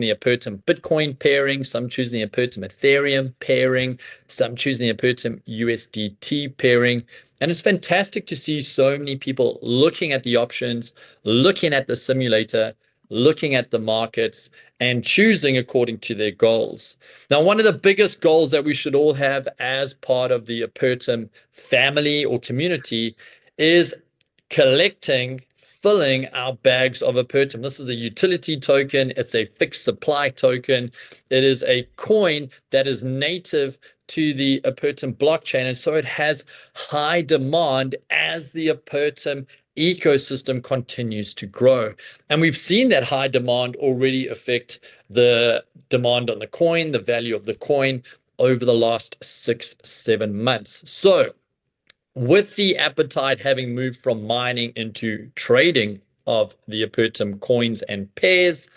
the Apertum Bitcoin pairing, some choosing the Apertum Ethereum pairing, some choosing the Apertum USDT pairing. And it's fantastic to see so many people looking at the options, looking at the simulator, looking at the markets, and choosing according to their goals. Now, one of the biggest goals that we should all have as part of the Apertum family or community is filling our bags of Apertum. This is a utility token. It's a fixed supply token. It is a coin that is native to the Apertum blockchain. And so it has high demand as the Apertum ecosystem continues to grow. And we've seen that high demand already affect the demand on the coin, the value of the coin over the last 6-7 months. So with the appetite having moved from mining into trading of the Apertum coins and pairs,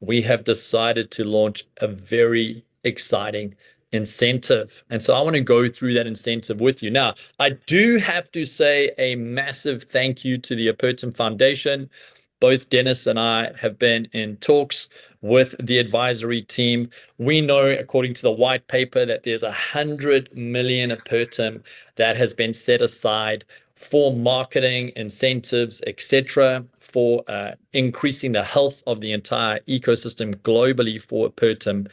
we have decided to launch a very exciting incentive. And so I want to go through that incentive with you. Now, I do have to say a massive thank you to the Apertum Foundation. Both Dennis and I have been in talks with the advisory team. We know, according to the white paper, that there's 100 million Apertum that has been set aside for marketing, incentives, etc., for increasing the health of the entire ecosystem globally for Apertum.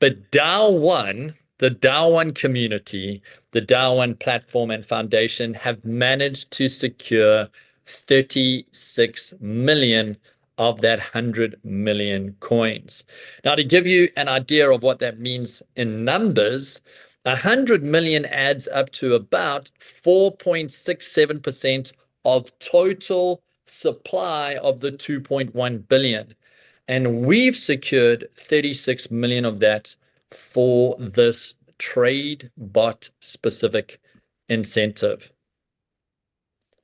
But DAO1, the DAO1 community, the DAO1 platform and foundation have managed to secure 36 million of that 100 million coins. Now, to give you an idea of what that means in numbers, 100 million adds up to about 4.67% of total supply of the 2.1 billion. And we've secured 36 million of that for this trade bot specific incentive.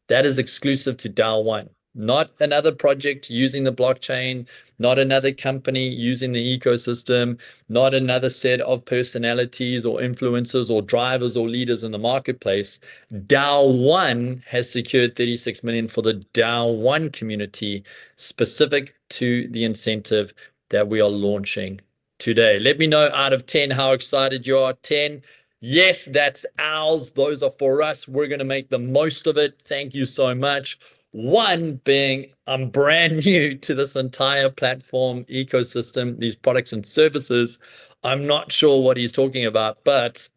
That is exclusive to DAO1, not another project using the blockchain, not another company using the ecosystem, not another set of personalities or influencers or drivers or leaders in the marketplace. DAO1 has secured 36 million for the DAO1 community specific to the incentive that we are launching today. Let me know out of 10 how excited you are. 10. Yes, that's ours. Those are for us. We're going to make the most of it. Thank you so much. 1 being, I'm brand new to this entire platform ecosystem, these products and services. I'm not sure what he's talking about, but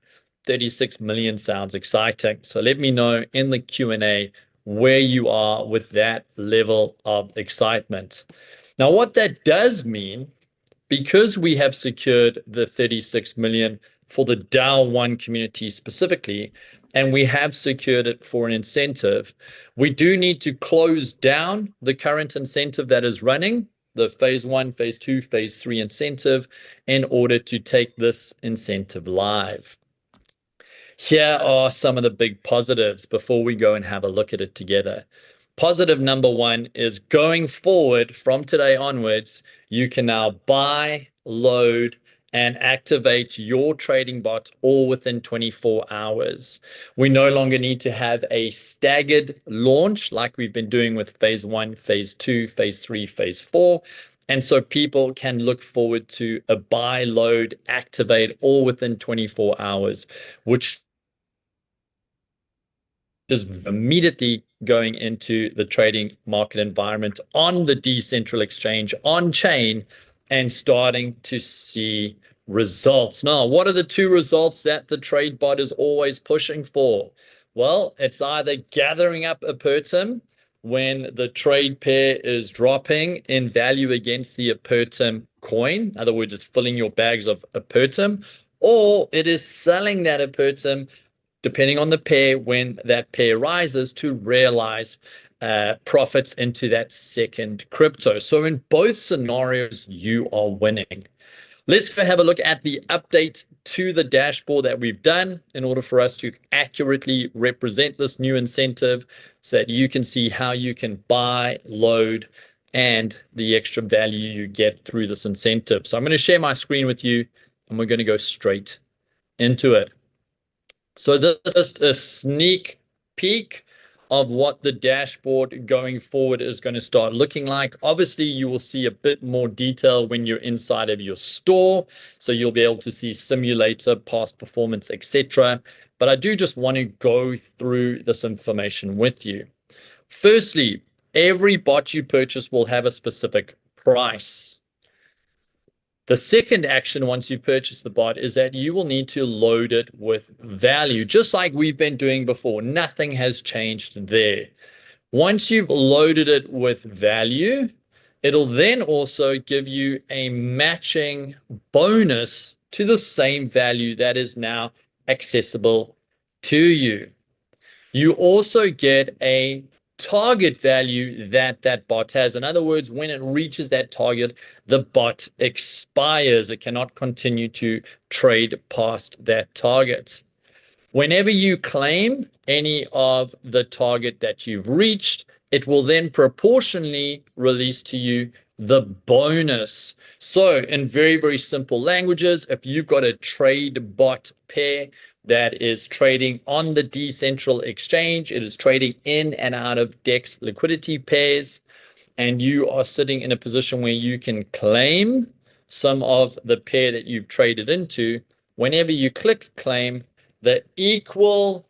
36 million sounds exciting. So let me know in the Q&A where you are with that level of excitement. Now, what that does mean, because we have secured the 36 million for the DAO1 community specifically, and we have secured it for an incentive, we do need to close down the current incentive that is running, the phase 1, phase 2, phase 3 incentive, in order to take this incentive live. Here are some of the big positives before we go and have a look at it together. Positive number 1 is going forward from today onwards, you can now buy, load, and activate your trading bot all within 24 hours. We no longer need to have a staggered launch like we've been doing with phase 1, phase 2, phase 3, phase 4. And so people can look forward to a buy, load, activate all within 24 hours, which is immediately going into the trading market environment on the decentral exchange, on chain, and starting to see results. Now, what are the 2 results that the trade bot is always pushing for? Well, it's either gathering up Apertum when the trade pair is dropping in value against the Apertum coin. In other words, it's filling your bags of Apertum, or it is selling that Apertum depending on the pair when that pair rises to realize profits into that second crypto. So in both scenarios, you are winning. Let's go have a look at the update to the dashboard that we've done in order for us to accurately represent this new incentive so that you can see how you can buy, load, and the extra value you get through this incentive. So I'm going to share my screen with you and we're going to go straight into it. So this is just a sneak peek of what the dashboard going forward is going to start looking like. Obviously, you will see a bit more detail when you're inside of your store. So you'll be able to see simulator, past performance, etc. But I do just want to go through this information with you. Firstly, every bot you purchase will have a specific price. The second action once you purchase the bot is that you will need to load it with value, just like we've been doing before. Nothing has changed there. Once you've loaded it with value, it'll then also give you a matching bonus to the same value that is now accessible to you. You also get a target value that bot has. In other words, when it reaches that target, the bot expires. It cannot continue to trade past that target. Whenever you claim any of the target that you've reached, it will then proportionally release to you the bonus. So in very, very simple languages, if you've got a trade bot pair that is trading on the decentral exchange, it is trading in and out of DEX liquidity pairs, and you are sitting in a position where you can claim some of the pair that you've traded into, whenever you click claim, the equal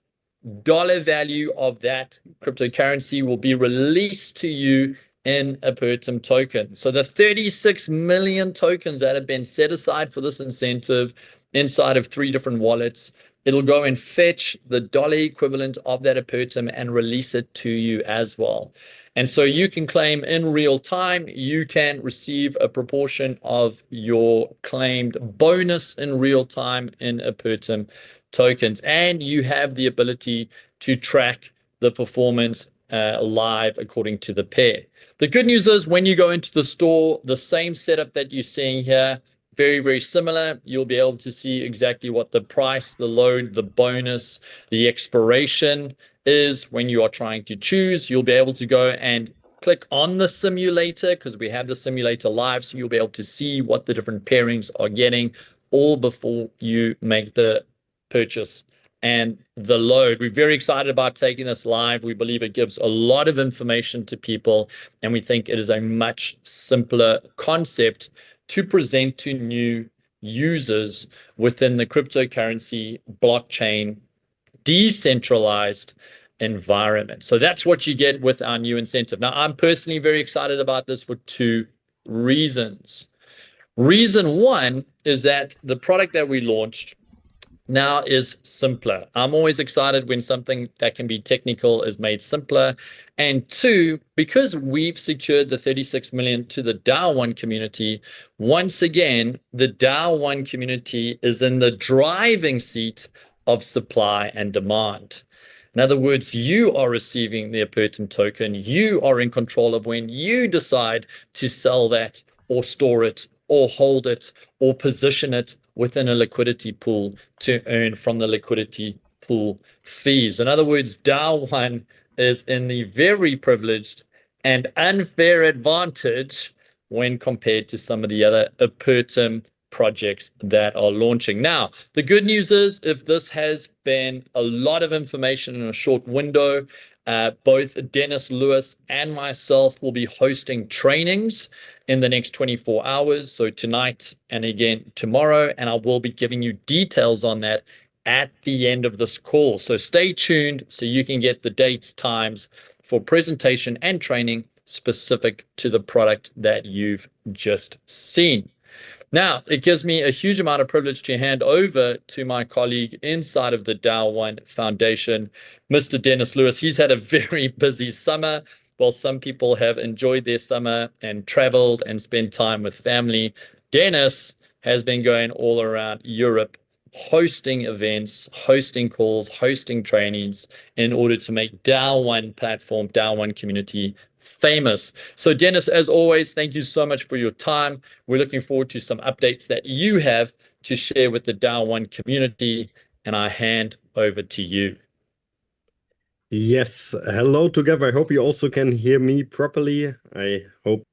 dollar value of that cryptocurrency will be released to you in a Apertum token. So the 36 million tokens that have been set aside for this incentive inside of 3 different wallets, it'll go and fetch the dollar equivalent of that Apertum and release it to you as well. And so you can claim in real time, you can receive a proportion of your claimed bonus in real time in Apertum tokens, and you have the ability to track the performance live according to the pair. The good news is when you go into the store, the same setup that you're seeing here, very, very similar. You'll be able to see exactly what the price, the load, the bonus, the expiration is when you are trying to choose. You'll be able to go and click on the simulator because we have the simulator live, so you'll be able to see what the different pairings are getting all before you make the purchase and the load. We're very excited about taking this live. We believe it gives a lot of information to people, and we think it is a much simpler concept to present to new users within the cryptocurrency blockchain decentralized environment. So that's what you get with our new incentive. Now, I'm personally very excited about this for 2 reasons. Reason 1 is that the product that we launched now is simpler. I'm always excited when something that can be technical is made simpler. And 2, because we've secured the 36 million to the DAO1 community, once again, the DAO1 community is in the driving seat of supply and demand. In other words, you are receiving the Apertum token. You are in control of when you decide to sell that or store it or hold it or position it within a liquidity pool to earn from the liquidity pool fees. In other words, DAO1 is in the very privileged and unfair advantage when compared to some of the other Apertum projects that are launching. Now, the good news is if this has been a lot of information in a short window, both Dennis Lewis and myself will be hosting trainings in the next 24 hours. So tonight and again tomorrow, and I will be giving you details on that at the end of this call. So stay tuned so you can get the dates, times for presentation and training specific to the product that you've just seen. Now, it gives me a huge amount of privilege to hand over to my colleague inside of the DAO1 Foundation, Mr. Dennis Lewis. He's had a very busy summer. While some people have enjoyed their summer and traveled and spent time with family, Dennis has been going all around Europe, hosting events, hosting calls, hosting trainings in order to make DAO1 platform, DAO1 community famous. So Dennis, as always, thank you so much for your time. We're looking forward to some updates that you have to share with the DAO1 community, and I hand over to you. Yes, hello together. I hope you also can hear me properly. I hope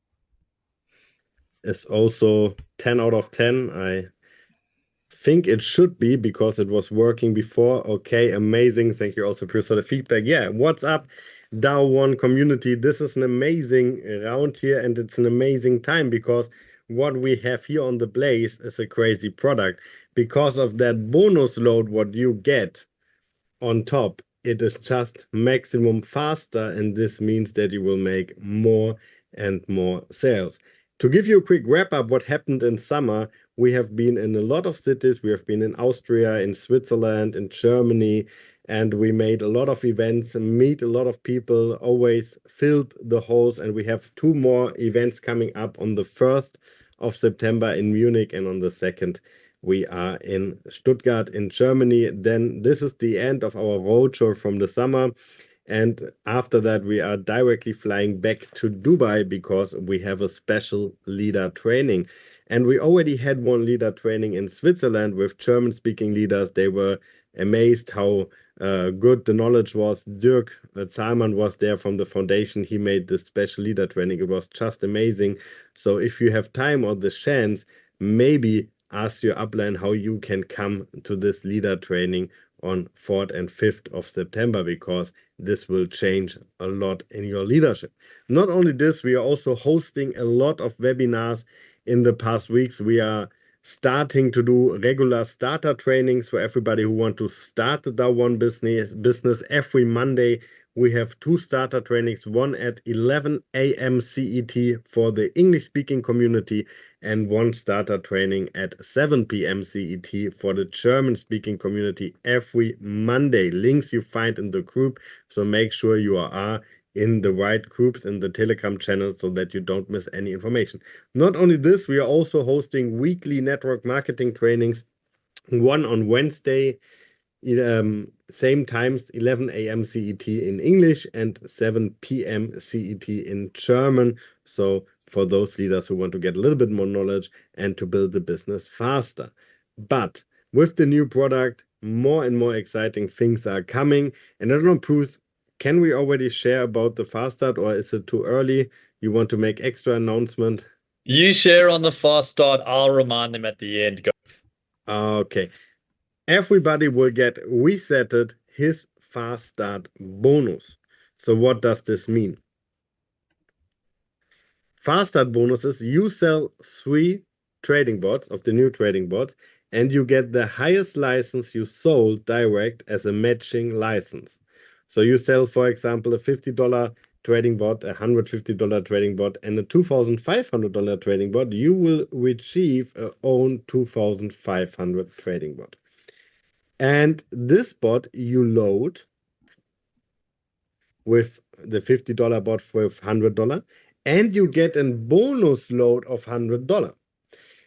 it's also 10 out of 10. I think it should be because it was working before. Okay, amazing. Thank you also, Chris, for the feedback. Yeah, what's up? DAO1 community. This is an amazing round here, and it's an amazing time because what we have here on the Blaze is a crazy product. Because of that bonus load, what you get on top, it is just maximum faster, and this means that you will make more and more sales. To give you a quick wrap up what happened in summer, we have been in a lot of cities. We have been in Austria, in Switzerland, in Germany, and we made a lot of events and meet a lot of people, always filled the halls, and we have 2 more events coming up on the 1st of September in Munich, and on the 2nd we are in Stuttgart in Germany. Then this is the end of our roadshow from the summer. And after that, we are directly flying back to Dubai because we have a special leader training. And we already had one leader training in Switzerland with German-speaking leaders. They were amazed how good the knowledge was. Dirk Zahlmann was there from the foundation. He made this special leader training. It was just amazing. So if you have time or the chance, maybe ask your upline how you can come to this leader training on 4th and 5th of September, because this will change a lot in your leadership. Not only this, we are also hosting a lot of webinars in the past weeks. We are starting to do regular starter trainings for everybody who want to start the DAO1 business. Every Monday, we have 2 starter trainings, one at 11 a.m. CET for the English-speaking community, and 1 starter training at 7 p.m. CET for the German-speaking community every Monday. Links you find in the group, so make sure you are in the right groups in the Telegram channel so that you don't miss any information. Not only this, we are also hosting weekly network marketing trainings, one on Wednesday, same times, 11 a.m. CET in English and 7 p.m. CET in German. So for those leaders who want to get a little bit more knowledge and to build the business faster. But with the new product, more and more exciting things are coming. And I don't know, Bruce, can we already share about the fast start, or is it too early? You want to make extra announcement? You share on the fast start. I'll remind them at the end. Go. Okay. Everybody will get resetted his fast start bonus. So what does this mean? Fast start bonuses, you sell 3 trading bots of the new trading bots, and you get the highest license you sold direct as a matching license. So you sell, for example, a $50 trading bot, a $150 trading bot, and a $2,500 trading bot, you will achieve a own $2,500 trading bot. And this bot you load with the $50 bot for $100, and you get a bonus load of $100.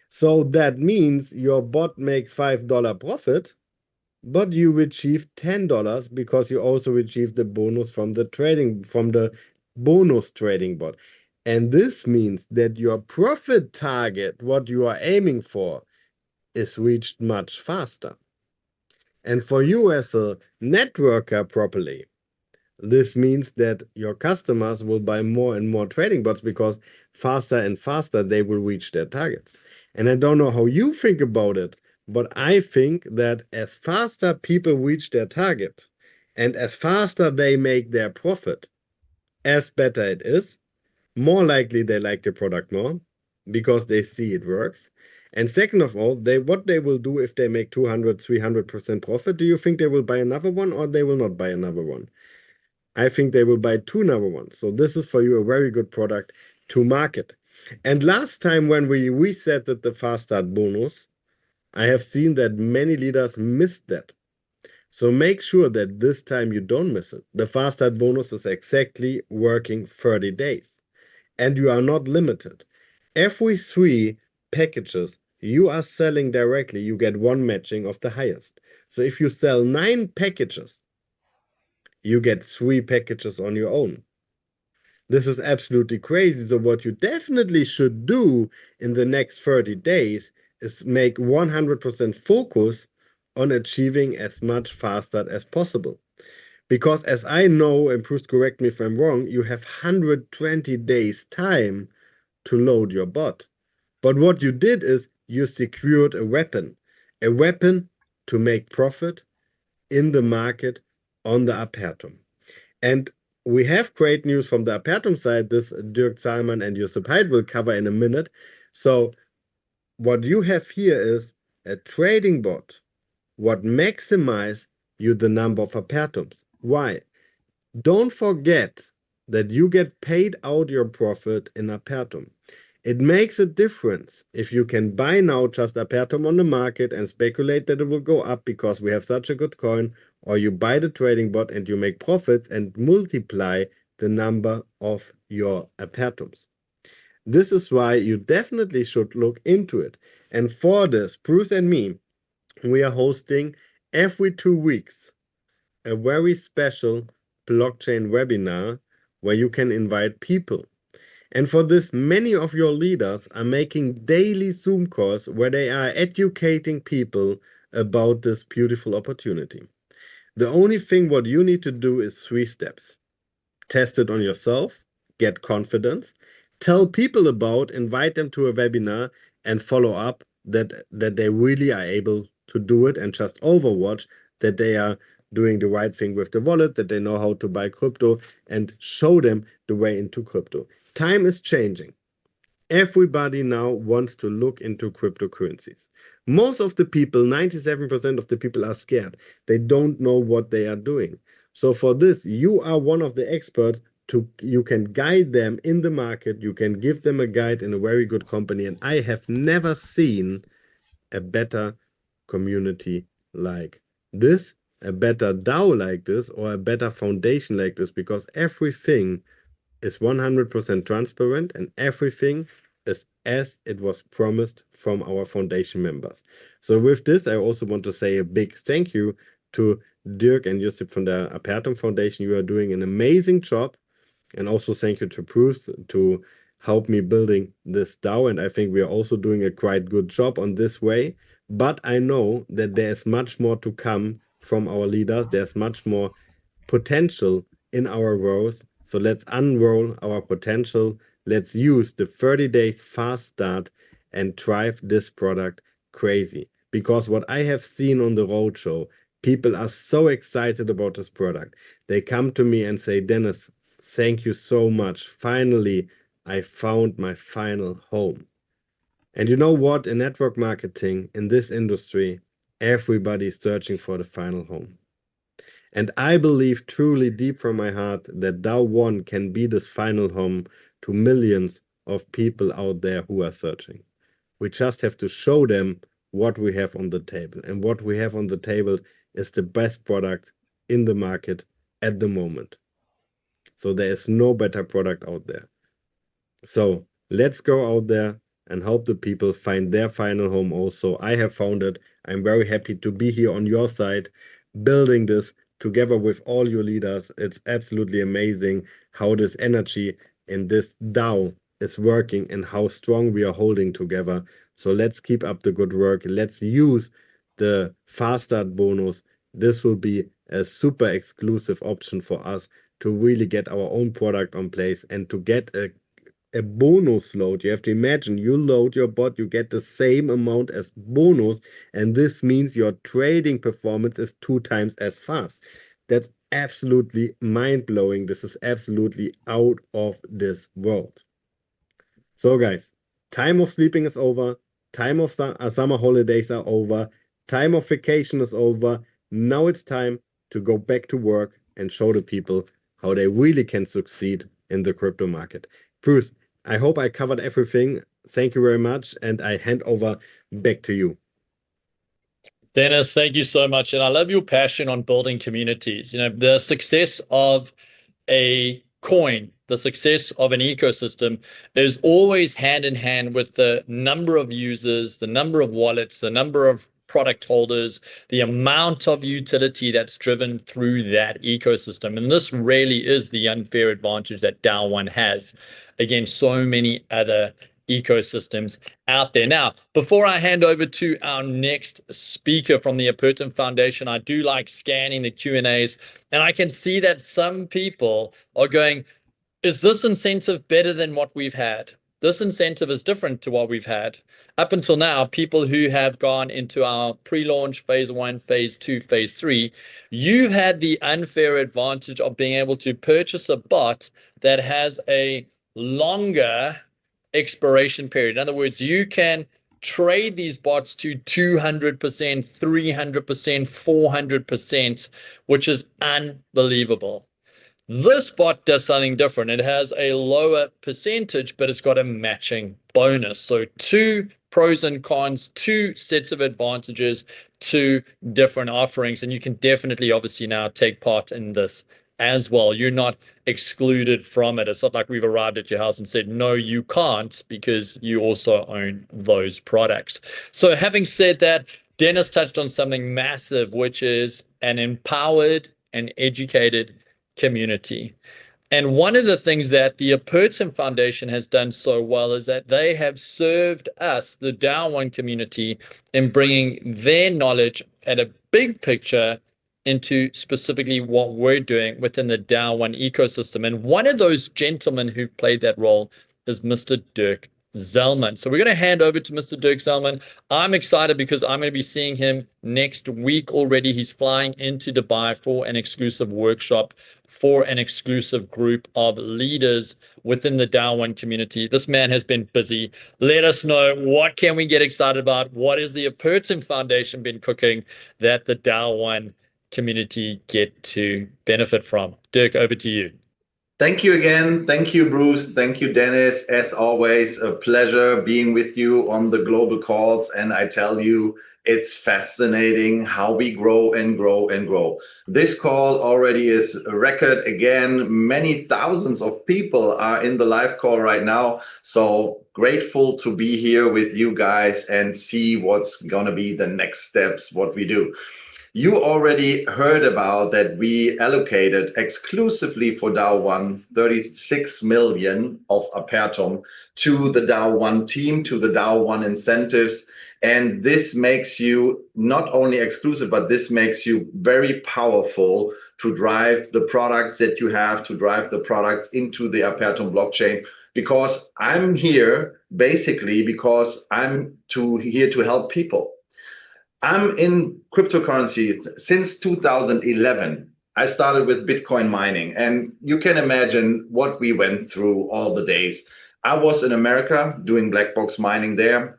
So that means your bot makes $5 profit, but you achieve $10 because you also achieve the bonus from the bonus trading bot. And this means that your profit target, what you are aiming for, is reached much faster. And for you as a networker properly, this means that your customers will buy more and more trading bots because faster and faster they will reach their targets. And I don't know how you think about it, but I think that as faster people reach their target and as faster they make their profit, as better it is, more likely they like the product more because they see it works. And second of all, what they will do if they make 200, 300% profit, do you think they will buy another one or they will not buy another one? I think they will buy 2 number ones. So this is for you a very good product to market. And last time when we resetted the fast start bonus, I have seen that many leaders missed that. So make sure that this time you don't miss it. The fast start bonus is exactly working 30 days. And you are not limited. Every 3 packages you are selling directly, you get 1 matching of the highest. So if you sell 9 packages, you get 3 packages on your own. This is absolutely crazy. So what you definitely should do in the next 30 days is make 100% focus on achieving as much faster as possible. Because as I know, and Bruce, correct me if I'm wrong, you have 120 days time to load your bot. But what you did is you secured a weapon to make profit in the market on the Apertum. And we have great news from the Apertum side. This Dirk Salman and Josip Heid will cover in a minute. So what you have here is a trading bot what maximize you the number of Apertums. Why? Don't forget that you get paid out your profit in Apertum. It makes a difference if you can buy now just Apertum on the market and speculate that it will go up because we have such a good coin, or you buy the trading bot and you make profits and multiply the number of your Apertums. This is why you definitely should look into it. And for this, Bruce and me, we are hosting every 2 weeks a very special blockchain webinar where you can invite people. And for this, many of your leaders are making daily Zoom calls where they are educating people about this beautiful opportunity. The only thing what you need to do is 3 steps. Test it on yourself, get confidence, tell people about, invite them to a webinar, and follow up that they really are able to do it, and just overwatch that they are doing the right thing with the wallet, that they know how to buy crypto, and show them the way into crypto. Time is changing. Everybody now wants to look into cryptocurrencies. Most of the people, 97% of the people, are scared. They don't know what they are doing. So for this, you are one of the experts. You can guide them in the market. You can give them a guide in a very good company. And I have never seen a better community like this, a better DAO like this, or a better foundation like this, because everything is 100% transparent and everything is as it was promised from our foundation members. So with this, I also want to say a big thank you to Dirk and Josip from the Apertum Foundation. You are doing an amazing job. And also thank you to Bruce to help me building this DAO. And I think we are also doing a quite good job on this way. But I know that there's much more to come from our leaders. There's much more potential in our rows. So let's unroll our potential. Let's use the 30 days fast start and drive this product crazy. Because what I have seen on the roadshow, people are so excited about this product. They come to me and say, Dennis, thank you so much. Finally, I found my final home. And you know what? In network marketing, in this industry, everybody's searching for the final home. And I believe truly deep from my heart that DAO One can be this final home to millions of people out there who are searching. We just have to show them what we have on the table. And what we have on the table is the best product in the market at the moment. So there is no better product out there. So let's go out there and help the people find their final home also. I have found it. I'm very happy to be here on your side, building this together with all your leaders. It's absolutely amazing how this energy in this DAO is working and how strong we are holding together. So let's keep up the good work. Let's use the fast start bonus. This will be a super exclusive option for us to really get our own product on place and to get a bonus load. You have to imagine you load your bot, you get the same amount as bonus, and this means your trading performance is 2 times as fast. That's absolutely mind-blowing. This is absolutely out of this world. So guys, time of sleeping is over, time of summer holidays are over, time of vacation is over. Now it's time to go back to work and show the people how they really can succeed in the crypto market. Bruce, I hope I covered everything. Thank you very much. And I hand over back to you. Dennis, thank you so much. And I love your passion on building communities. You know, the success of a coin, the success of an ecosystem is always hand in hand with the number of users, the number of wallets, the number of product holders, the amount of utility that's driven through that ecosystem. And this really is the unfair advantage that DAO One has against so many other ecosystems out there. Now, before I hand over to our next speaker from the Apertum Foundation, I do like scanning the Q&As, and I can see that some people are going, is this incentive better than what we've had? This incentive is different to what we've had. Up until now, people who have gone into our pre-launch phase 1, phase 2, phase 3, you've had the unfair advantage of being able to purchase a bot that has a longer expiration period. In other words, you can trade these bots to 200%, 300%, 400%, which is unbelievable. This bot does something different. It has a lower percentage, but it's got a matching bonus. So two pros and cons, two sets of advantages, two different offerings. And you can definitely, obviously, now take part in this as well. You're not excluded from it. It's not like we've arrived at your house and said, no, you can't, because you also own those products. So having said that, Dennis touched on something massive, which is an empowered and educated community. And one of the things that the Apertum Foundation has done so well is that they have served us, the DAO1 community, in bringing their knowledge at a big picture into specifically what we're doing within the DAO1 ecosystem. And one of those gentlemen who played that role is Mr. Dirk Zellman. So we're going to hand over to Mr. Dirk Zellman. I'm excited because I'm going to be seeing him next week already. He's flying into Dubai for an exclusive workshop for an exclusive group of leaders within the DAO1 community. This man has been busy. Let us know, what can we get excited about? What is the Apertum Foundation been cooking that the DAO1 community get to benefit from? Dirk, over to you. Thank you again. Thank you, Bruce. Thank you, Dennis. As always, a pleasure being with you on the global calls. And I tell you, it's fascinating how we grow and grow and grow. This call already is a record again. Many thousands of people are in the live call right now. So grateful to be here with you guys and see what's going to be the next steps, what we do. You already heard about that we allocated exclusively for DAO1 36 million of Apertum to the DAO1 team, to the DAO1 incentives. And this makes you not only exclusive, but this makes you very powerful to drive the products that you have, to drive the products into the Apertum blockchain. Because I'm here basically because I'm here to help people. I'm in cryptocurrency since 2011. I started with Bitcoin mining, and you can imagine what we went through all the days. I was in America doing black box mining there,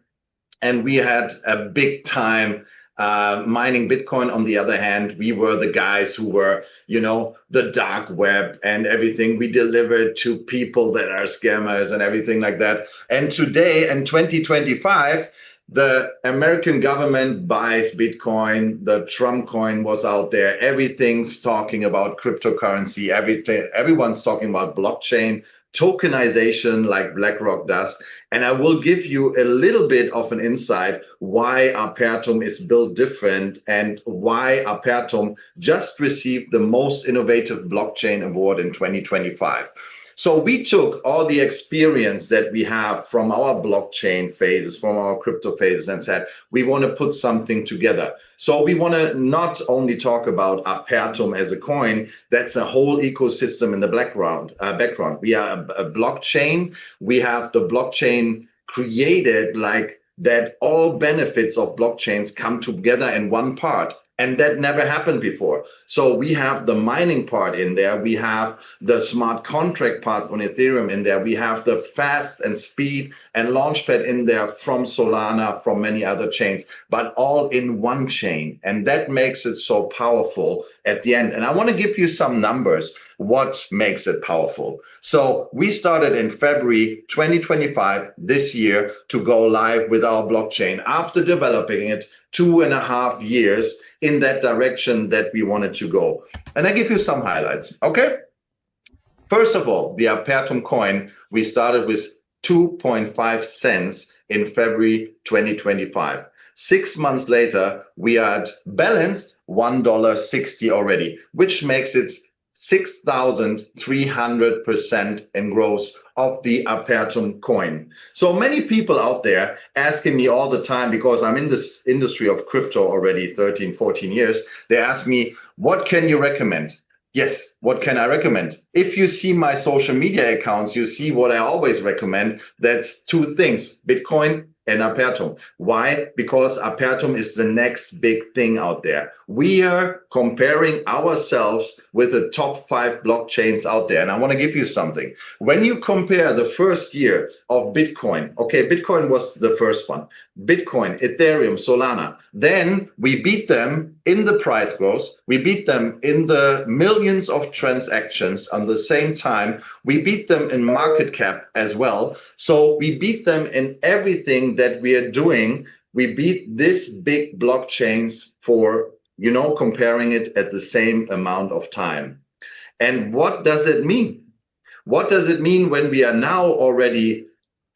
and we had a big time mining Bitcoin. On the other hand, we were the guys who were, the dark web and everything. We delivered to people that are scammers and everything like that. And today, in 2025, the American government buys Bitcoin. The Trump coin was out there. Everything's talking about cryptocurrency. Everyone's talking about blockchain, tokenization like BlackRock does. And I will give you a little bit of an insight why Apertum is built different and why Apertum just received the most innovative blockchain award in 2025. So we took all the experience that we have from our blockchain phases, from our crypto phases, and said, we want to put something together. So we want to not only talk about Apertum as a coin, that's a whole ecosystem in the background. We are a blockchain. We have the blockchain created like that all benefits of blockchains come together in one part. And that never happened before. So we have the mining part in there. We have the smart contract part from Ethereum in there. We have the fast and speed and launchpad in there from Solana, from many other chains, but all in one chain. And that makes it so powerful at the end. And I want to give you some numbers, what makes it powerful. So we started in February 2025, this year, to go live with our blockchain after developing it 2.5 years in that direction that we wanted to go. And I give you some highlights, okay? First of all, the Apertum coin, we started with 2.5 cents in February 2025. 6 months later, we are at balanced $1.60 already, which makes it 6,300% in growth of the Apertum coin. So many people out there asking me all the time, because I'm in this industry of crypto already 13, 14 years, they ask me, what can you recommend? Yes, what can I recommend? If you see my social media accounts, you see what I always recommend. That's two things, Bitcoin and Apertum. Why? Because Apertum is the next big thing out there. We are comparing ourselves with the top 5 blockchains out there. And I want to give you something. When you compare the first year of Bitcoin, okay, Bitcoin was the first one. Bitcoin, Ethereum, Solana. Then we beat them in the price growth. We beat them in the millions of transactions on the same time. We beat them in market cap as well. So we beat them in everything that we are doing. We beat this big blockchains for, comparing it at the same amount of time. And what does it mean? What does it mean when we are now already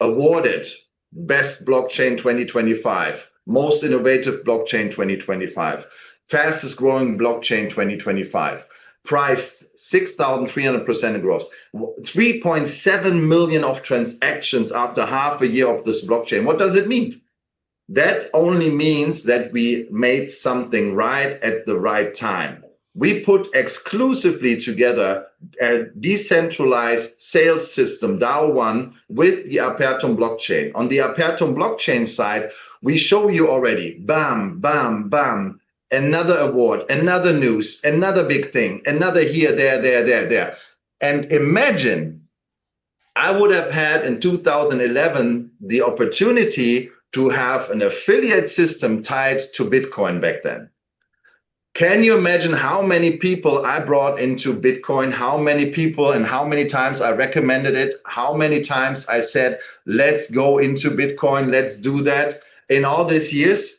awarded Best Blockchain 2025, Most Innovative Blockchain 2025, Fastest Growing Blockchain 2025, price 6,300% growth, 3.7 million of transactions after half a year of this blockchain. What does it mean? That only means that we made something right at the right time. We put exclusively together a decentralized sales system, DAO1, with the Apertum blockchain. On the Apertum blockchain side, we show you already, bam, bam, bam, another award, another news, another big thing, another here, there. And imagine, I would have had in 2011 the opportunity to have an affiliate system tied to Bitcoin back then. Can you imagine how many people I brought into Bitcoin, how many people and how many times I recommended it, how many times I said, let's go into Bitcoin, let's do that. In all these years,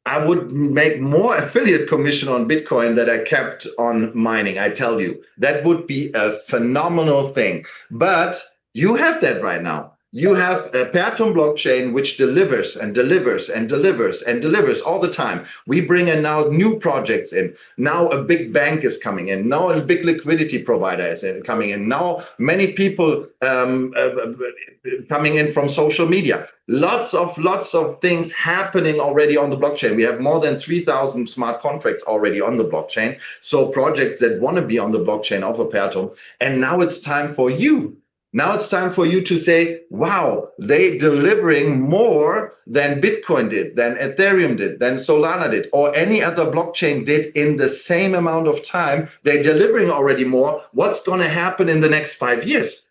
I would make more affiliate commission on Bitcoin that I kept on mining, I tell you. That would be a phenomenal thing. But you have that right now. You have a Apertum blockchain which delivers and delivers and delivers and delivers all the time. We bring in now new projects in. Now a big bank is coming in. Now a big liquidity provider is coming in. Now many people coming in from social media. Lots of things happening already on the blockchain. We have more than 3,000 smart contracts already on the blockchain. So projects that want to be on the blockchain of Apertum. And now it's time for you. Now it's time for you to say, wow, they delivering more than Bitcoin did, than Ethereum did, than Solana did, or any other blockchain did in the same amount of time. They're delivering already more. What's going to happen in the next 5 years?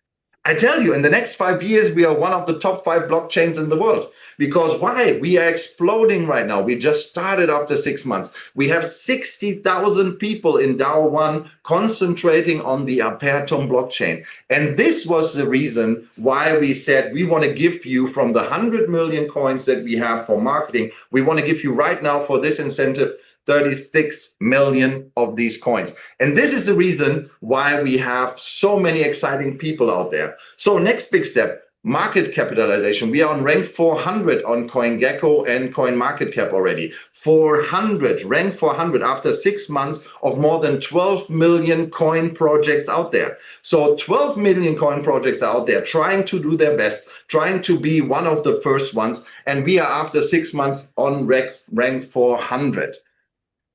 I tell you, in the next 5 years, we are one of the top 5 blockchains in the world. Because why? We are exploding right now. We just started after 6 months. We have 60,000 people in DAO1 concentrating on the Apertum blockchain. And this was the reason why we said we want to give you from the 100 million coins that we have for marketing, we want to give you right now for this incentive 36 million of these coins. And this is the reason why we have so many exciting people out there. So next big step, market capitalization. We are on rank 400 on CoinGecko and CoinMarketCap already. 400, rank 400 after 6 months of more than 12 million coin projects out there. So 12 million coin projects out there trying to do their best, trying to be one of the first ones. And we are after 6 months on rank 400.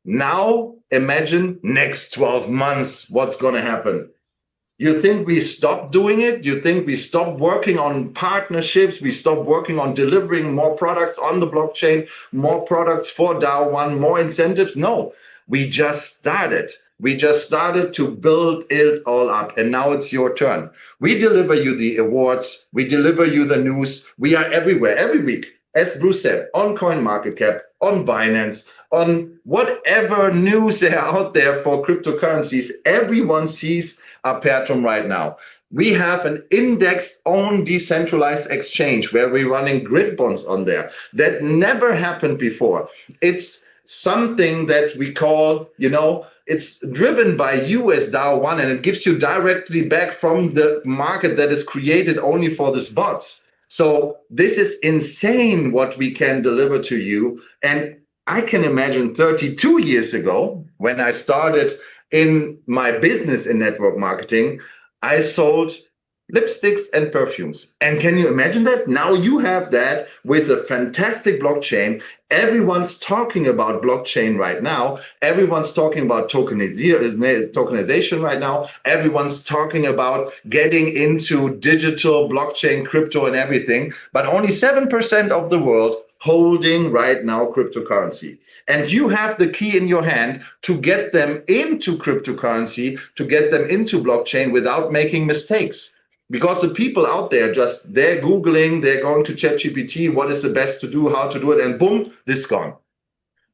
Now imagine next 12 months, what's going to happen? You think we stop doing it? You think we stop working on partnerships? We stop working on delivering more products on the blockchain, more products for DAO1, more incentives? No, we just started. We just started to build it all up. And now it's your turn. We deliver you the awards. We deliver you the news. We are everywhere, every week. As Bruce said, on CoinMarketCap, on Binance, on whatever news there are out there for cryptocurrencies, everyone sees Apertum right now. We have an index-owned decentralized exchange where we're running grid bonds on there. That never happened before. It's something that we call, it's driven by you as DAO1, and it gives you directly back from the market that is created only for these bots. So this is insane what we can deliver to you. And I can imagine 32 years ago, when I started in my business in network marketing, I sold lipsticks and perfumes. And can you imagine that? Now you have that with a fantastic blockchain. Everyone's talking about blockchain right now. Everyone's talking about tokenization right now. Everyone's talking about getting into digital blockchain, crypto and everything. But only 7% of the world holding right now cryptocurrency. And you have the key in your hand to get them into cryptocurrency, to get them into blockchain without making mistakes. Because the people out there they're Googling, they're going to ChatGPT, what is the best to do, how to do it, and boom, this is gone.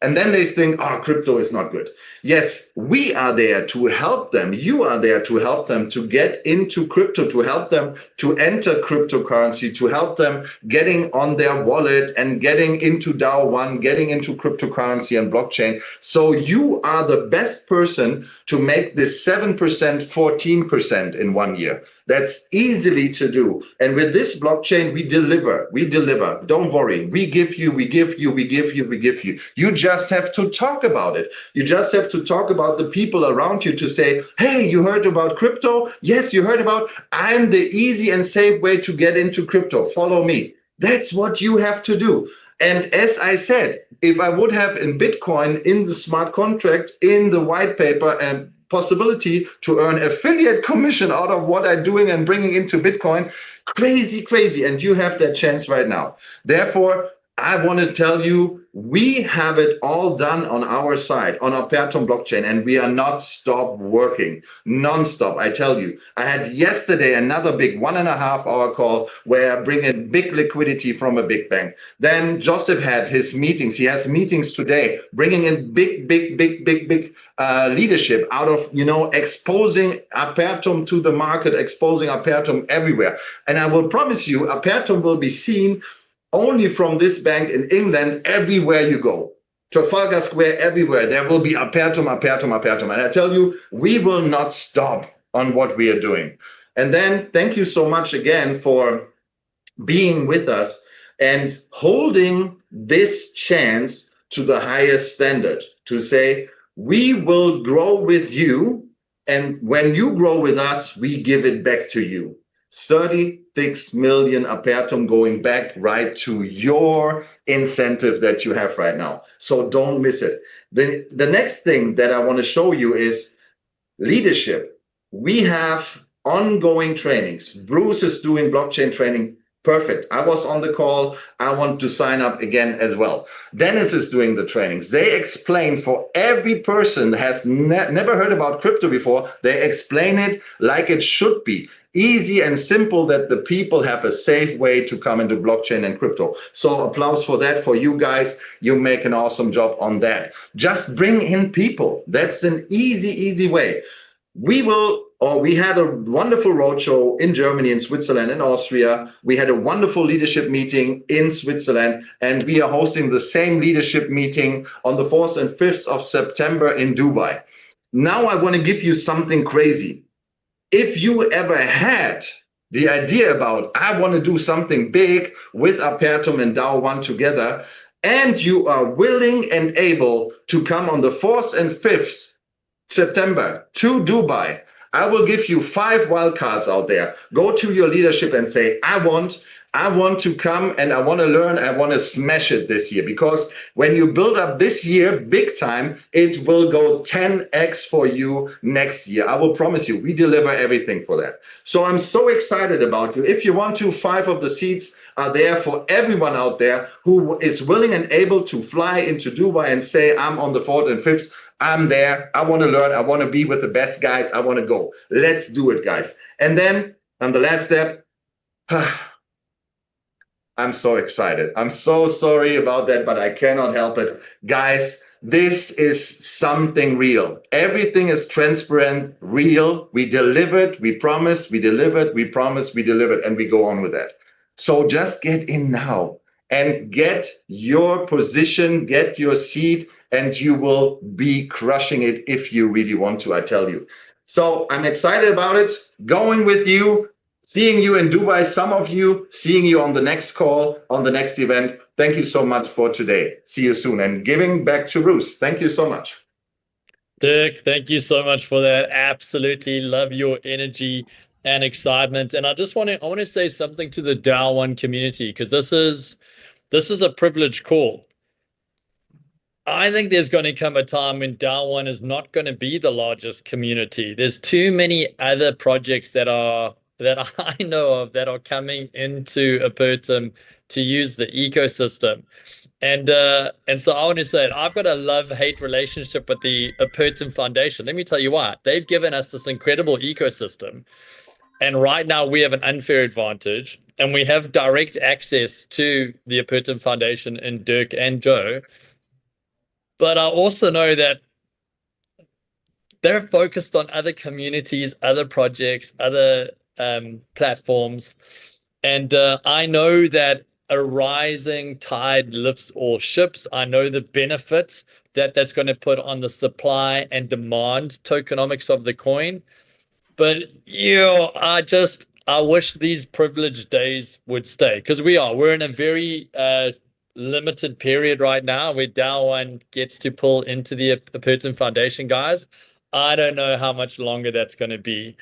And then they think, oh, crypto is not good. Yes, we are there to help them. You are there to help them to get into crypto, to help them to enter cryptocurrency, to help them getting on their wallet and getting into DAO1, getting into cryptocurrency and blockchain. So you are the best person to make this 7%, 14% in 1 year. That's easily to do. And with this blockchain, we deliver. Don't worry. We give you. You just have to talk about it. You just have to talk about the people around you to say, hey, you heard about crypto? Yes, you heard about, I'm the easy and safe way to get into crypto. Follow me. That's what you have to do. And as I said, if I would have in Bitcoin, in the smart contract, in the white paper, and possibility to earn affiliate commission out of what I'm doing and bringing into Bitcoin, crazy. And you have that chance right now. Therefore, I want to tell you, we have it all done on our side, on Apertum blockchain, and we are not stop working, non-stop. I tell you, I had yesterday another big 1.5 hour call where I bring in big liquidity from a big bank. Then Joseph had his meetings. He has meetings today, bringing in big leadership out of, exposing Apertum to the market, exposing Apertum everywhere. And I will promise you, Apertum will be seen only from this bank in England, everywhere you go. Trafalgar Square, everywhere. There will be Apertum. And I tell you, we will not stop on what we are doing. And then thank you so much again for being with us and holding this chance to the highest standard to say, we will grow with you. And when you grow with us, we give it back to you. 36 million Apertum going back right to your incentive that you have right now. So don't miss it. The next thing that I want to show you is leadership. We have ongoing trainings. Bruce is doing blockchain training. Perfect. I was on the call. I want to sign up again as well. Dennis is doing the trainings. They explain for every person that has never heard about crypto before, they explain it like it should be. Easy and simple, that the people have a safe way to come into blockchain and crypto. So applause for that for you guys. You make an awesome job on that. Just bring in people. That's an easy way. We had a wonderful roadshow in Germany, in Switzerland, in Austria. We had a wonderful leadership meeting in Switzerland, and we are hosting the same leadership meeting on the 4th and 5th of September in Dubai. Now I want to give you something crazy. If you ever had the idea about, I want to do something big with Apertum and DAO1 together, and you are willing and able to come on the 4th and 5th September to Dubai, I will give you 5 wildcards out there. Go to your leadership and say, I want to come and I want to learn. I want to smash it this year, because when you build up this year big time, it will go 10x for you next year. I will promise you, we deliver everything for that. So I'm so excited about you. If you want to, 5 of the seats are there for everyone out there who is willing and able to fly into Dubai and say, I'm on the 4th and 5th. I'm there. I want to learn. I want to be with the best guys. I want to go. Let's do it, guys. And then on the last step, I'm so excited. I'm so sorry about that, but I cannot help it. Guys, this is something real. Everything is transparent, real. We delivered, we promised, we delivered, we promised, we delivered, and we go on with that. So just get in now and get your position, get your seat, and you will be crushing it if you really want to, I tell you. So I'm excited about it, going with you, seeing you in Dubai, some of you, seeing you on the next call, on the next event. Thank you so much for today. See you soon. And giving back to Bruce. Thank you so much. Dirk, thank you so much for that. Absolutely love your energy. and excitement. And I want to say something to the DAO One community, because this is a privileged call. I think there's going to come a time when DAO One is not going to be the largest community. There's too many other projects that I know of that are coming into Apertum to use the ecosystem. And so I want to say I've got a love-hate relationship with the Apertum Foundation. Let me tell you why. They've given us this incredible ecosystem. And right now we have an unfair advantage, and we have direct access to the Apertum Foundation and Dirk and Joe. But I also know that they're focused on other communities, other projects, other platforms. And I know that a rising tide lifts all ships. I know the benefits that that's going to put on the supply and demand tokenomics of the coin. But I wish these privileged days would stay, because we're in a very limited period right now where DAO One gets to pull into the Apertum Foundation guys. I don't know how much longer that's going to be,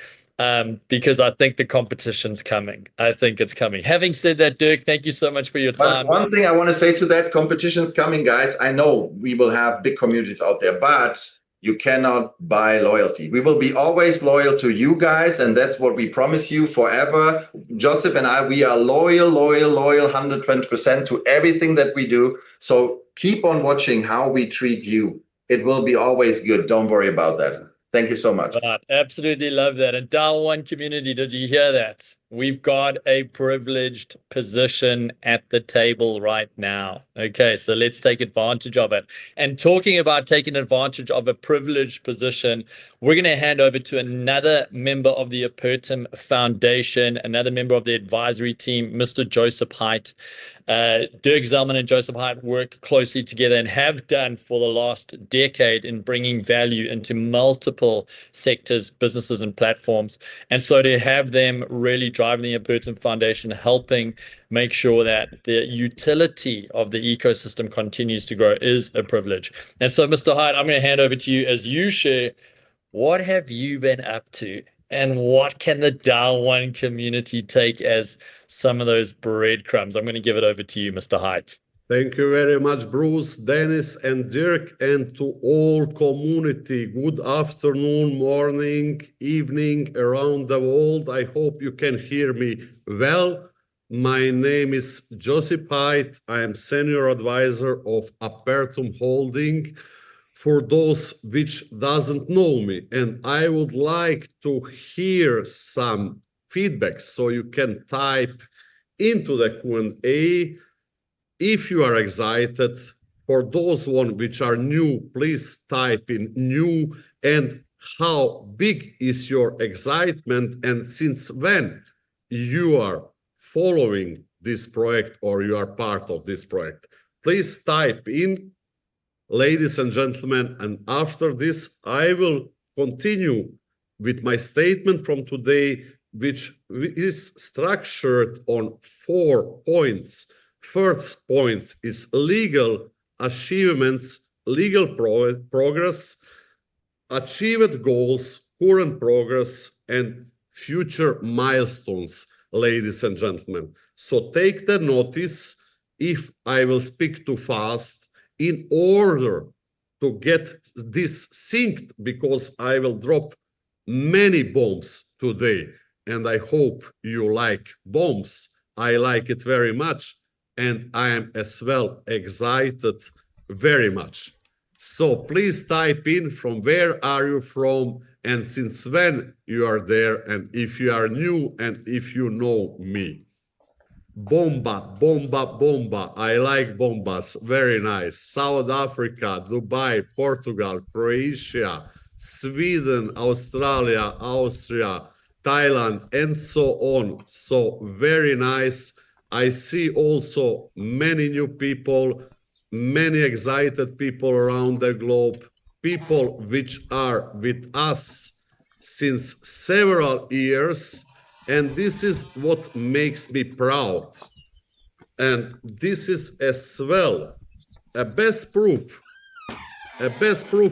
because I think the competition's coming. I think it's coming. Having said that, Dirk, thank you so much for your But time. one thing I want to say to that, competition's coming, guys. I know we will have big communities out there, but you cannot buy loyalty. We will be always loyal to you guys, and that's what we promise you forever. Joseph and I, we are loyal, 120% to everything that we do. So keep on watching how we treat you. It will be always good. Don't worry about that. Thank you so much. Right, absolutely love that. And DAO One community, did you hear that? We've got a privileged position at the table right now. Okay, so let's take advantage of it. And talking about taking advantage of a privileged position, we're going to hand over to another member of the Apertum Foundation, another member of the advisory team, Mr. Joseph Haidt. Dirk Zellman and Joseph Haidt work closely together and have done for the last decade in bringing value into multiple sectors, businesses, and platforms. And so to have them really driving the Apertum Foundation, helping make sure that the utility of the ecosystem continues to grow, is a privilege. And so, Mr. Haidt, I'm going to hand over to you as you share, what have you been up to? And what can the DAO One community take as some of those breadcrumbs? I'm going to give it over to you, Mr. Haidt. Thank you very much, Bruce, Dennis, and Dirk, and to all community. Good afternoon, morning, evening around the world. I hope you can hear me well. My name is Joseph Haidt. I am Senior Advisor of Apertum Holding, for those which doesn't know me. And I would like to hear some feedback, so you can type into the Q&A if you are excited. For those which are new, please type in new, and how big is your excitement, and since when you are following this project or you are part of this project. Please type in, ladies and gentlemen, and after this I will continue with my statement from today, which is structured on 4 points. First point is legal achievements, legal progress, achieved goals, current progress, and future milestones, ladies and gentlemen. So take the notice if I will speak too fast, in order to get this synced, because I will drop many bombs today, and I hope you like bombs. I like it very much, and I am as well excited very much. So please type in from where are you from, and since when you are there, and if you are new, and if you know me. Bomba, bomba, bomba. I like bombas. Very nice. South Africa, Dubai, Portugal, Croatia, Sweden, Australia, Austria, Thailand, and so on. So very nice. I see also many new people, many excited people around the globe, people which are with us since several years. And this is what makes me proud. And this is as well a best proof,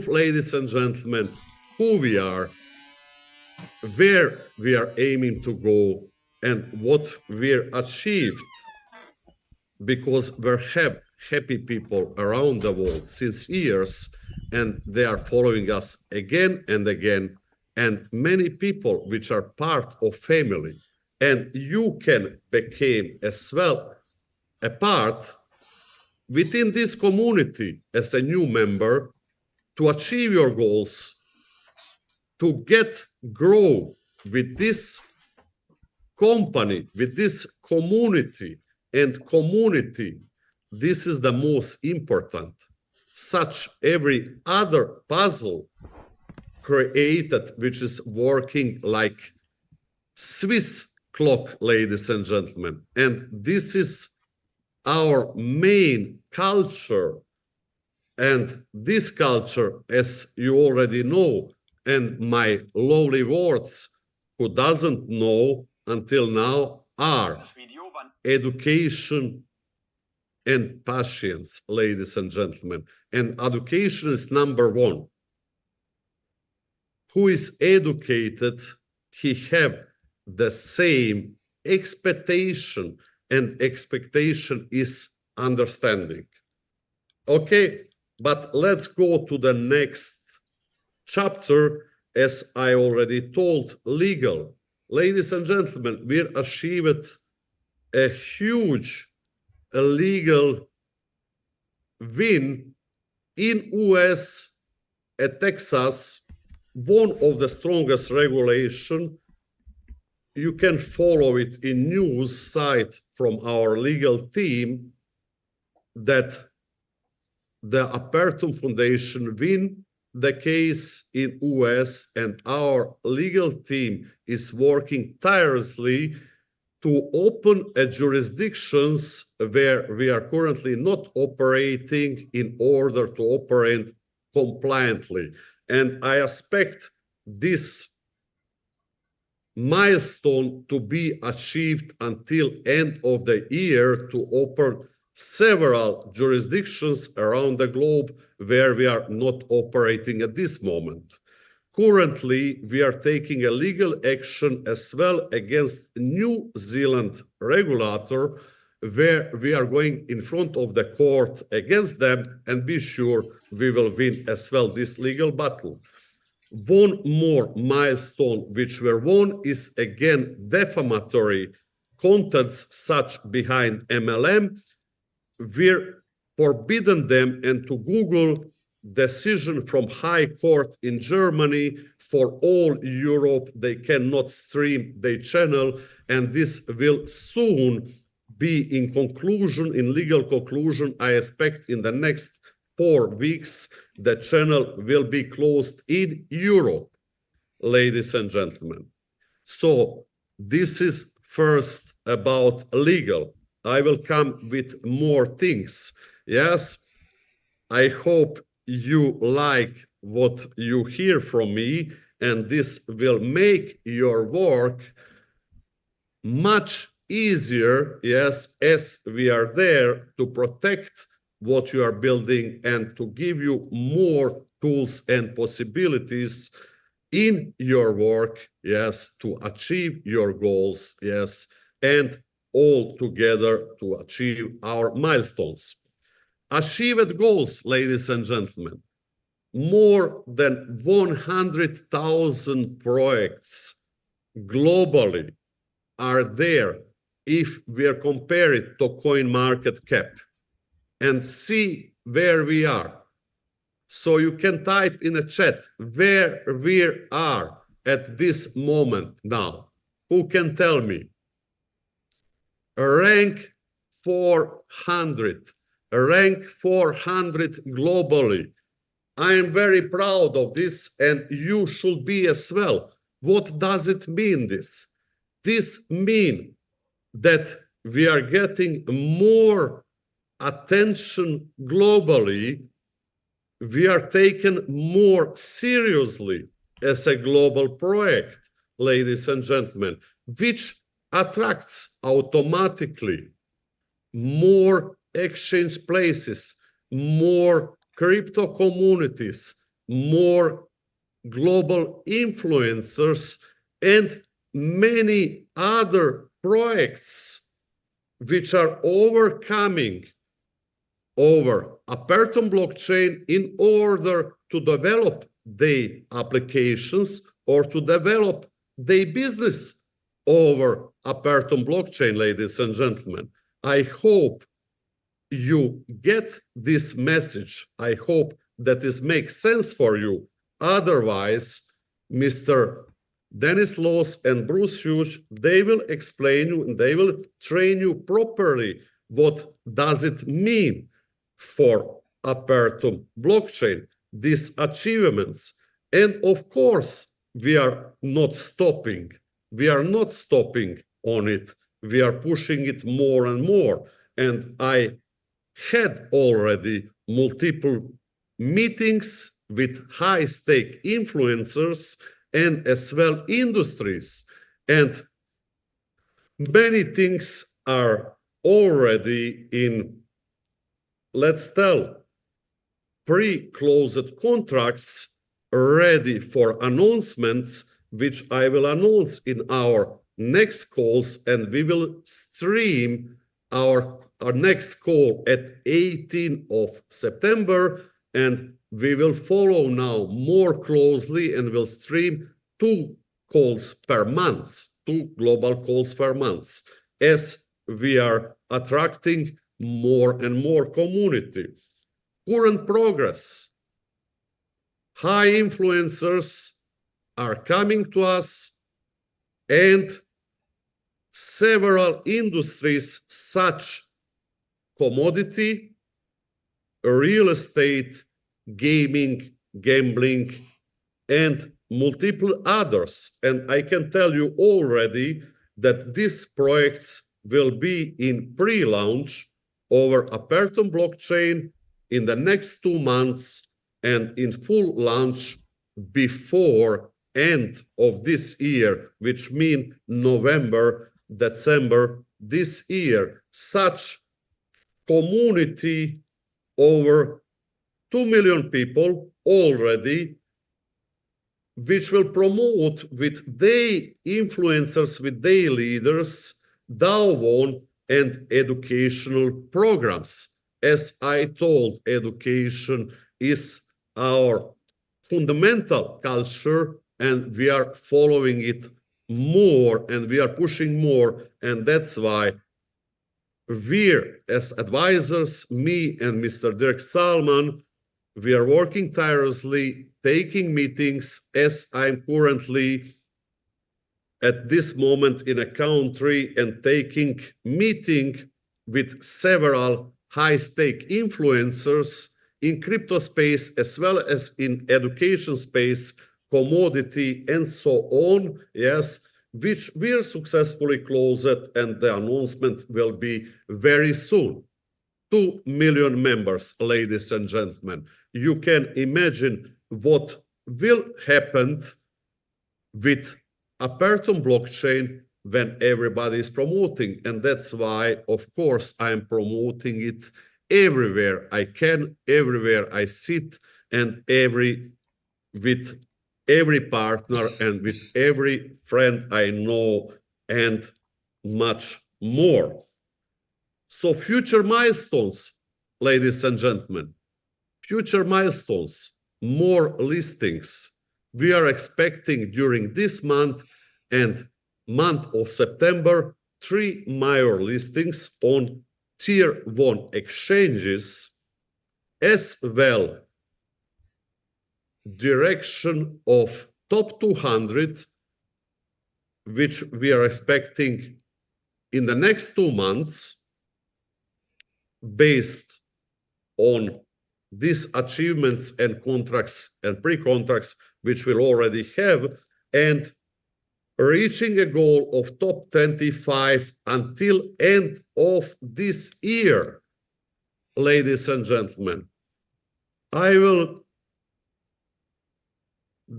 ladies and gentlemen, who we are, where we are aiming to go and what we're achieved, because we have happy people around the world since years, and they are following us again and again, and many people which are part of family, and you can become as well a part within this community as a new member to achieve your goals, to grow with this company, with this community. And community, this is the most important. Such every other puzzle created, which is working like Swiss clock, ladies and gentlemen. And this is our main culture. And this culture, as you already know, and my lowly words, who doesn't know until now, are education and patience, ladies and gentlemen. And education is number one. Who is educated, he have the same expectation, and expectation is understanding. Okay, but let's go to the next chapter. As I already told, legal. Ladies and gentlemen, we achieved a huge legal win in US at Texas, one of the strongest regulation. You can follow it in news site from our legal team that the Apertum Foundation win the case in US, and our legal team is working tirelessly to open jurisdictions where we are currently not operating in order to operate compliantly. And I expect this milestone to be achieved until end of the year to open several jurisdictions around the globe where we are not operating at this moment. Currently, we are taking a legal action as well against New Zealand regulator, where we are going in front of the court against them, and be sure we will win as well this legal battle. One more milestone which were won is again defamatory contents such behind MLM. We're forbidden them, and to Google decision from High Court in Germany for all Europe, they cannot stream their channel, and this will soon be in conclusion, in legal conclusion. I expect in the next 4 weeks, the channel will be closed in Europe, ladies and gentlemen. So this is first about legal. I will come with more things. Yes, I hope you like what you hear from me, and this will make your work much easier, yes, as we are there to protect what you are building and to give you more tools and possibilities in your work, yes, to achieve your goals, yes, and all together to achieve our milestones. Achieved goals, ladies and gentlemen. More than 100,000 projects globally are there if we are comparing to CoinMarketCap, and see where we are. So you can type in a chat where we are at this moment now. Who can tell me? Rank 400, rank 400 globally. I am very proud of this, and you should be as well. What does it mean, this? This means that we are getting more attention globally. We are taken more seriously as a global project, ladies and gentlemen, which attracts automatically more exchange places, more crypto communities, more global influencers, and many other projects which are overcoming over Apertum blockchain in order to develop their applications or to develop their business over Apertum blockchain, ladies and gentlemen. I hope you get this message. I hope that this makes sense for you. Otherwise, Mr. Dennis Loss and Bruce Hughes, they will explain you and they will train you properly what does it mean for Apertum blockchain, these achievements. And of course, we are not stopping. We are not stopping on it. We are pushing it more and more. And I had already multiple meetings with high-stake influencers and as well industries. And many things are already in, let's tell, pre-closed contracts ready for announcements, which I will announce in our next calls, and we will stream our next call at 18th of September, and we will follow now more closely and will stream 2 calls per month, 2 global calls per month, as we are attracting more and more community. Current progress. High influencers are coming to us, and several industries such commodity, real estate, gaming, gambling, and multiple others. And I can tell you already that these projects will be in pre-launch over Apertum blockchain in the next 2 months and in full launch before end of this year, which means November, December this year. Such community over 2 million people already, which will promote with their influencers, with their leaders, DAO and educational programs. As I told, education is our fundamental culture, and we are following it more and we are pushing more. And that's why we're, as advisors, me and Mr. Dirk Salman, we are working tirelessly, taking meetings, as I'm currently at this moment in a country and taking meeting with several high-stake influencers in crypto space as well as in education space, commodity, and so on, yes, which will successfully close it, and the announcement will be very soon. 2 million members, ladies and gentlemen. You can imagine what will happen with Apertum blockchain when everybody is promoting. And that's why, of course, I'm promoting it everywhere I can, everywhere I sit, and with every partner and with every friend I know, and much more. So future milestones, ladies and gentlemen, future milestones, more listings. We are expecting during this month and month of September 3 major listings on Tier 1 exchanges, as well direction of top 200, which we are expecting in the next 2 months, based on these achievements and contracts and pre-contracts which we'll already have, and reaching a goal of top 25 until end of this year. Ladies and gentlemen, I will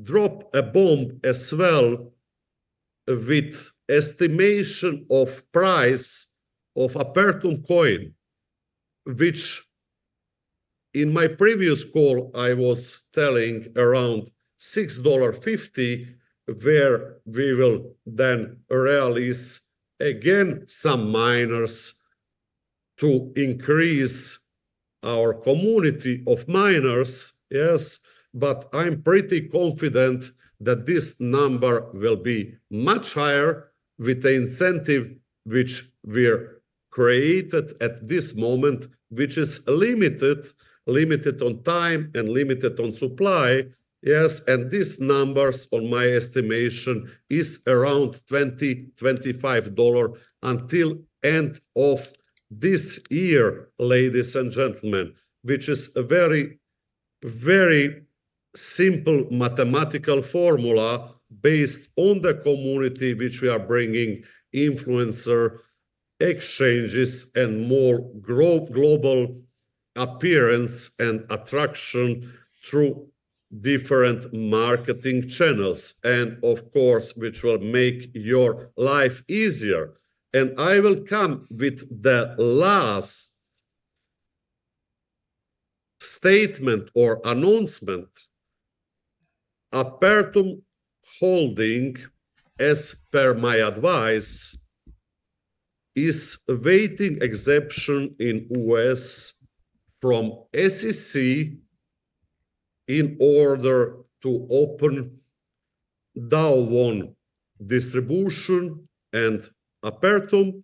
drop a bomb as well with estimation of price of Apertum coin, which in my previous call I was telling around $6.50, where we will then release again some miners to increase our community of miners, yes, but I'm pretty confident that this number will be much higher with the incentive which we're created at this moment, which is limited on time and limited on supply. Yes, and these numbers on my estimation is around $20-25 until end of this year, ladies and gentlemen, which is a very, very simple mathematical formula based on the community which we are bringing, influencer exchanges and more global appearance and attraction through different marketing channels, and of course, which will make your life easier. And I will come with the last statement or announcement. Apertum Holding, as per my advice, is awaiting exemption in US from SEC in order to open DAO1 distribution and Apertum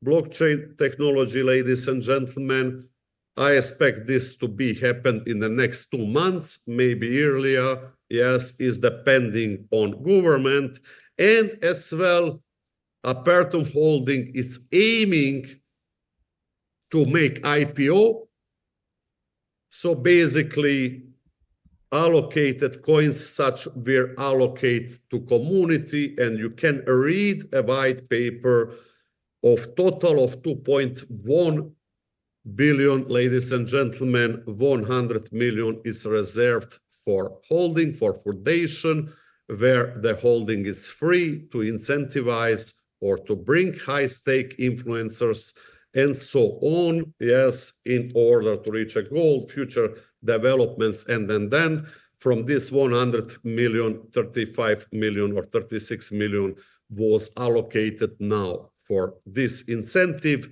blockchain technology, ladies and gentlemen. I expect this to be happened in the next 2 months, maybe earlier. Yes, is depending on government, and as well, Apertum Holding is aiming to make IPO. So basically, allocated coins such were allocated to community, and you can read a white paper of total of 2.1 billion, ladies and gentlemen. 100 million is reserved for holding, for foundation, where the holding is free to incentivize or to bring high stake influencers and so on, yes, in order to reach a goal, future developments. And then from this 100 million, 35 million or 36 million was allocated now for this incentive.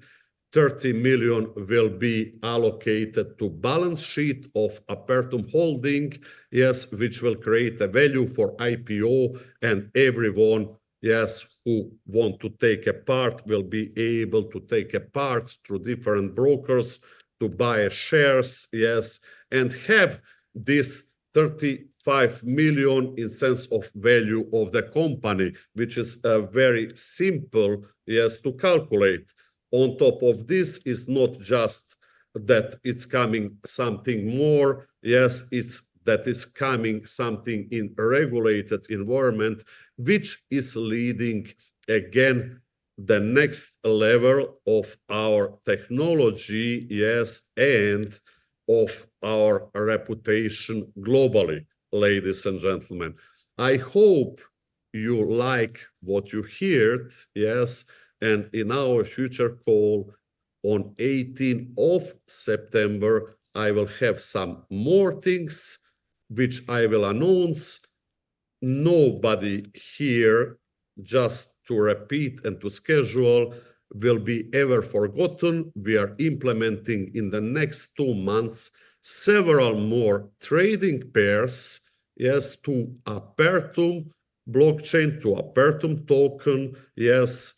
30 million will be allocated to balance sheet of Apertum Holding, yes, which will create a value for IPO, and everyone, yes, who want to take a part will be able to take a part through different brokers to buy shares, yes, and have this 35 million in sense of value of the company, which is very simple, yes, to calculate. On top of this is not just that it's coming something more, yes, it's that is coming something in a regulated environment, which is leading again the next level of our technology, yes, and of our reputation globally, ladies and gentlemen. I hope you like what you heard, yes, and in our future call on 18th of September, I will have some more things which I will announce. Nobody here, just to repeat and to schedule, will be ever forgotten. We are implementing in the next 2 months several more trading pairs, yes, to Apertum blockchain, to Apertum token, yes,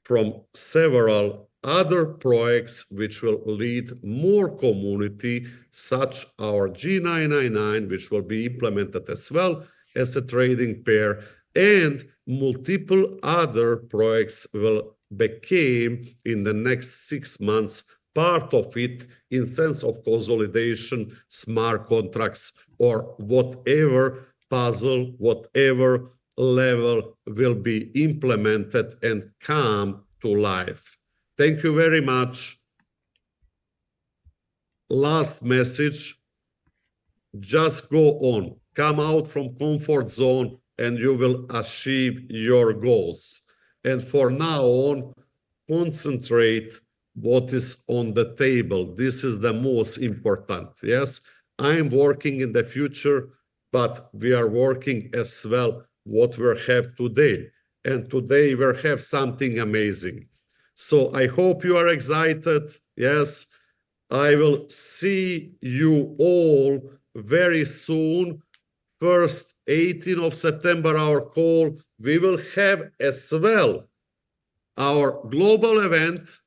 from several other projects which will lead more community, such our G999, which will be implemented as well as a trading pair, and multiple other projects will become in the next 6 months part of it in sense of consolidation, smart contracts, or whatever puzzle, whatever level will be implemented and come to life. Thank you very much. Last message, just go on, come out from comfort zone and you will achieve your goals. And for now on, concentrate what is on the table. This is the most important, yes? I'm working in the future, but we are working as well what we have today. And today we have something amazing. So I hope you are excited. Yes, I will see you all very soon. First, 18th of September, our call. We will have as well our global event,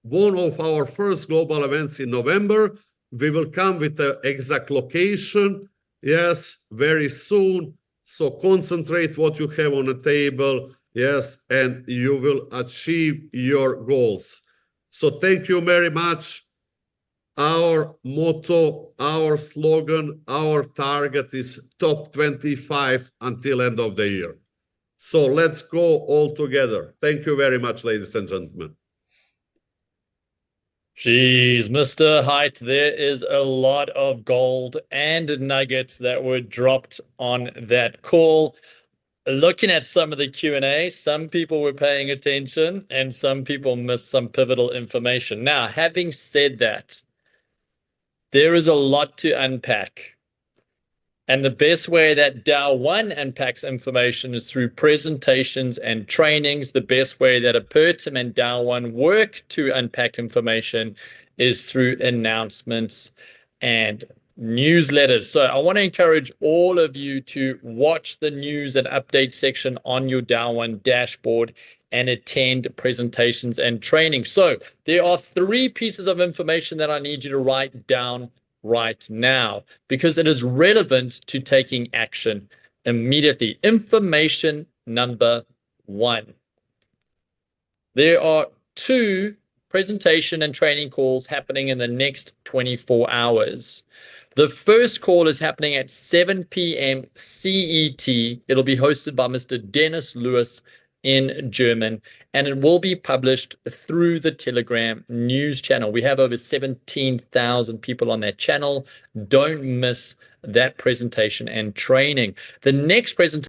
one of our first global events in November. We will come with the exact location, yes, very soon. So concentrate what you have on the table, yes, and you will achieve your goals. So thank you very much. Our motto, our slogan, our target is top 25 until end of the year. So let's go all together. Thank you very much, ladies and gentlemen. Geez, Mr. Height, there is a lot of gold and nuggets that were dropped on that call. Looking at some of the Q&A, some people were paying attention and some people missed some pivotal information. Now, having said that, there is a lot to unpack. And the best way that DAO1 unpacks information is through presentations and trainings. The best way that Apertum and DAO1 work to unpack information is through announcements and newsletters. So I want to encourage all of you to watch the news and update section on your DAO1 dashboard and attend presentations and training. So there are 3 pieces of information that I need you to write down right now because it is relevant to taking action immediately. Information number 1. There are 2 presentation and training calls happening in the next 24 hours. The first call is happening at 7 p.m. CET. It'll be hosted by Mr. Dennis Lewis in German, and it will be published through the Telegram news channel. We have over 17,000 people on that channel. Don't miss that presentation and training. The next presentation